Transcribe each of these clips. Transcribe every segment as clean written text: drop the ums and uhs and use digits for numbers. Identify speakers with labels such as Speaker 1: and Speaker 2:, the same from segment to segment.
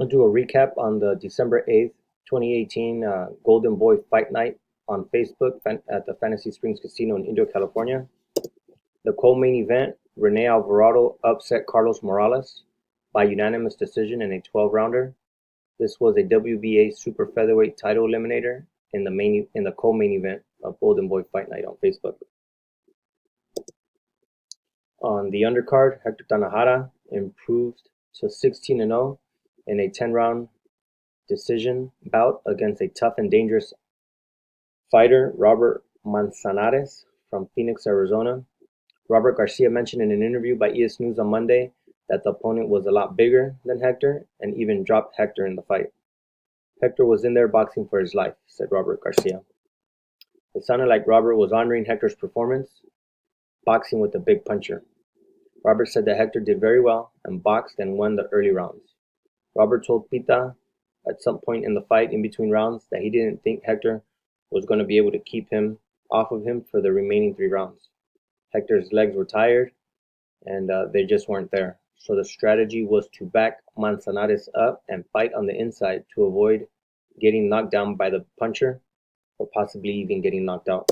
Speaker 1: want to do a recap on the December 8th, 2018 Golden Boy Fight Night on Facebook at the Fantasy Springs Casino in Indio, California. The co-main event, Rene Alvarado upset Carlos Morales by unanimous decision in a 12-rounder. This was a WBA super featherweight title eliminator in the co-main event of Golden Boy Fight Night on Facebook. On the undercard, Hector Tanajara improved to 16-0 in a 10-round decision bout against a tough and dangerous fighter, Robert Manzanares from Phoenix, Arizona. Robert Garcia mentioned in an interview by ES News on Monday that the opponent was a lot bigger than Hector and even dropped Hector in the fight. Hector was in there boxing for his life, said Robert Garcia. It sounded like Robert was honoring Hector's performance, boxing with a big puncher. Robert said that Hector did very well and boxed and won the early rounds. Robert told Pita at some point in the fight in between rounds that he didn't think Hector was going to be able to keep him off of him for the remaining 3 rounds. Hector's legs were tired and they just weren't there. So the strategy was to back Manzanares up and fight on the inside to avoid getting knocked down by the puncher or possibly even getting knocked out.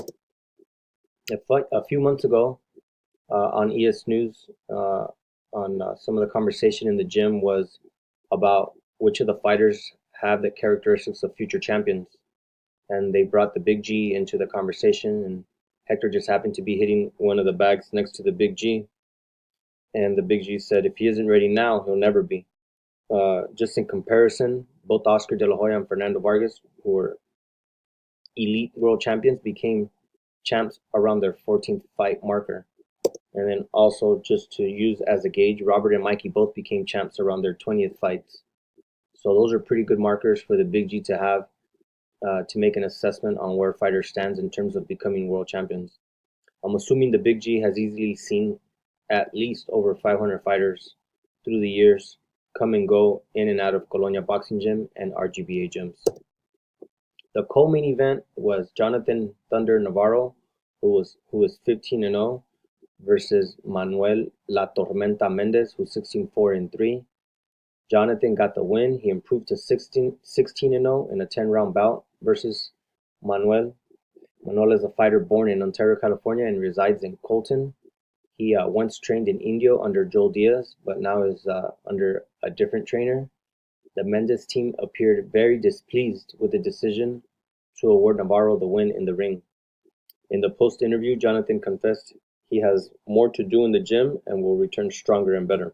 Speaker 1: A few months ago on ES News, on some of the conversation in the gym was about which of the fighters have the characteristics of future champions. And they brought the Big G into the conversation, and Hector just happened to be hitting one of the bags next to the Big G. And the Big G said, if he isn't ready now, he'll never be. Just in comparison, both Oscar De La Hoya and Fernando Vargas, who were elite world champions, became champs around their 14th fight marker. And then also, just to use as a gauge, Robert and Mikey both became champs around their 20th fights. So those are pretty good markers for the Big G to have to make an assessment on where fighter stands in terms of becoming world champions. I'm assuming the Big G has easily seen at least over 500 fighters through the years come and go in and out of Colonia Boxing Gym and RGBA gyms. The co-main event was Jonathan Thunder Navarro, who was 15-0, versus Manuel La Tormenta Mendez, who's 16-4-3. Jonathan got the win. He improved to 16-0 in a 10-round bout versus Manuel. Manuel is a fighter born in Ontario, California, and resides in Colton. He once trained in Indio under Joel Diaz, but now is under a different trainer. The Mendez team appeared very displeased with the decision to award Navarro the win in the ring. In the post-interview, Jonathan confessed he has more to do in the gym and will return stronger and better.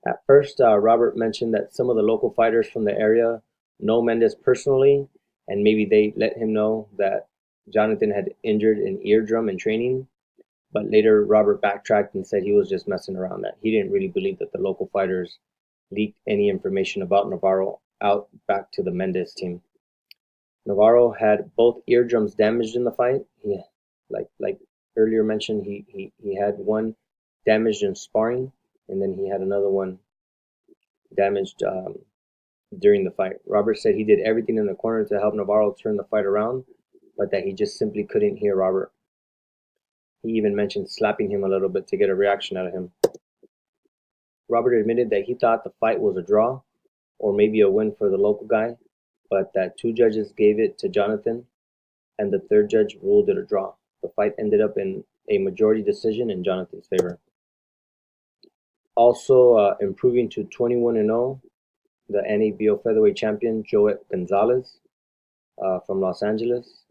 Speaker 1: At first, Robert mentioned that some of the local fighters from the area know Mendez personally, and maybe they let him know that Jonathan had injured an eardrum in training. But later, Robert backtracked and said he was just messing around, that he didn't really believe that the local fighters leaked any information about Navarro out back to the Mendez team. Navarro had both eardrums damaged in the fight. Like earlier mentioned, he had one damaged in sparring, and then he had another one damaged during the fight. Robert said he did everything in the corner to help Navarro turn the fight around, but that he just simply couldn't hear Robert. He even mentioned slapping him a little bit to get a reaction out of him. Robert admitted that he thought the fight was a draw, or maybe a win for the local guy, but that 2 judges gave it to Jonathan, and the 3rd judge ruled it a draw. The fight ended up in a majority decision in Jonathan's favor. Also improving to 21-0, the NABO featherweight champion Joet Gonzalez from Los Angeles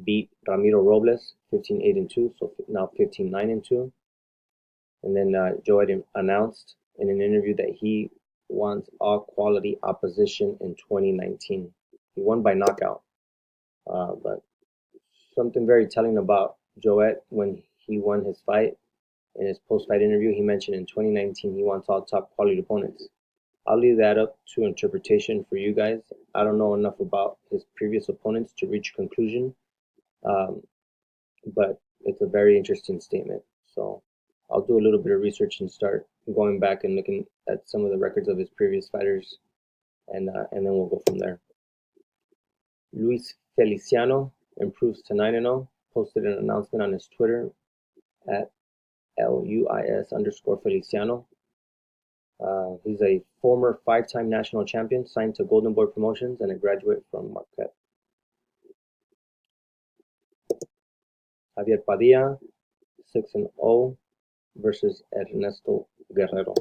Speaker 1: beat Ramiro Robles 15-8-2, so now 15-9-2. And then Joet announced in an interview that he wants all quality opposition in 2019. He won by knockout, but something very telling about Joet when he won his fight. In his post-fight interview, he mentioned in 2019 he wants all top quality opponents. I'll leave that up to interpretation for you guys. I don't know enough about his previous opponents to reach a conclusion, but it's a very interesting statement. So I'll do a little bit of research and start going back and looking at some of the records of his previous fighters, and then we'll go from there. Luis Feliciano improves to 9-0, posted an announcement on his Twitter at Luis_Feliciano. He's a former 5-time national champion, signed to Golden Boy Promotions, and a graduate from Marquette. Javier Padilla, 6-0 versus Ernesto Guerrero.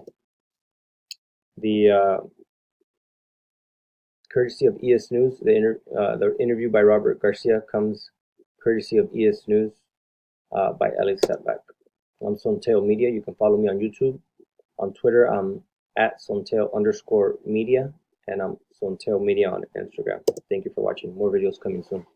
Speaker 1: The courtesy of ES News, the interview by Robert Garcia comes courtesy of ES News by Alex Setback. I'm Sonteo Media. You can follow me on YouTube. On Twitter, I'm at Sonteo_media, and I'm Sonteo Media on Instagram. Thank you for watching. More videos coming soon.